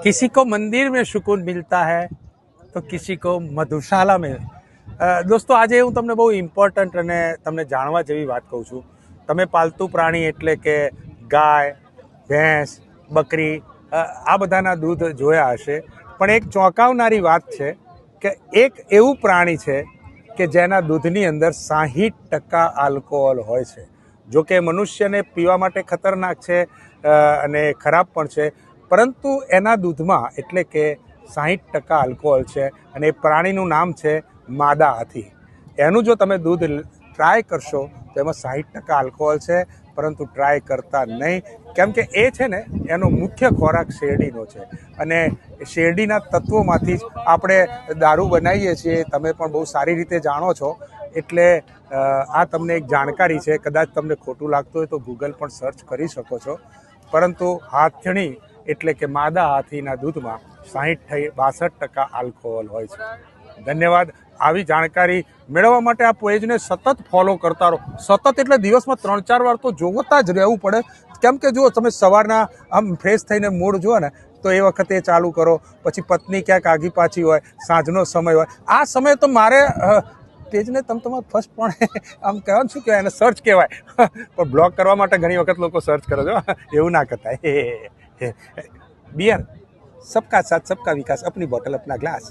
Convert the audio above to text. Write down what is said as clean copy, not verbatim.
किसी को मंदिर में सुकून मिलता है तो किसी को मधुशाला में। દોસ્તો આજે હું તમને બહુ ઇમ્પોર્ટન્ટ અને તમને જાણવા જેવી વાત કહું છું. તમે પાલતુ પ્રાણી એટલે કે ગાય, ભેંસ, બકરી આ બધાના દૂધ જોયા હશે, પણ એક ચોંકાવનારી વાત છે કે એક એવું પ્રાણી છે કે જેના દૂધની અંદર 60% આલ્કોહોલ હોય છે. જો કે મનુષ્યને પીવા માટે ખતરનાક છે અને ખરાબ પણ છે, પરંતુ એના દૂધમાં એટલે કે 60% આલ્કોહોલ છે અને એ પ્રાણીનું નામ છે માદા હાથી. એનું જો તમે દૂધ ટ્રાય કરશો તો એમાં 60% આલ્કોહોલ છે, પરંતુ ટ્રાય કરતા નહીં, કેમ કે એ છે ને એનો મુખ્ય ખોરાક શેરડીનો છે અને શેરડીના તત્વોમાંથી જ આપણે દારૂ બનાવીએ છીએ. તમે પણ બહુ સારી રીતે જાણો છો, એટલે આ તમને એક જાણકારી છે. કદાચ તમને ખોટું લાગતું હોય તો ગૂગલ પણ સર્ચ કરી શકો છો, પરંતુ હાથણી એટલે કે માદા હાથીના દૂધમાં 62% આલ્કોહોલ હોય છે. ધન્યવાદ. આવી જાણકારી મેળવવા માટે આ પેજને સતત ફોલો કરતા રહો. સતત એટલે દિવસમાં 3-4 વાર તો જોતા જ રહેવું પડે, કેમ કે જુઓ, તમે સવારના આમ ફ્રેશ થઈને મૂડ જુઓ ને તો એ વખતે ચાલુ કરો, પછી પત્ની ક્યાંક આગી પાછી હોય, સાંજનો સમય હોય, આ સમય તો મારે પેજને તમારે ફર્સ્ટ પણ આમ કહેવાનું શું કહેવાય, એને સર્ચ કહેવાય, પણ બ્લોક કરવા માટે ઘણી વખત લોકો સર્ચ કરે છે. એવું ના કરતા. બિયર સબકા સાથ સબકા વિકાસ, અપની બોટલ અપના ગ્લાસ.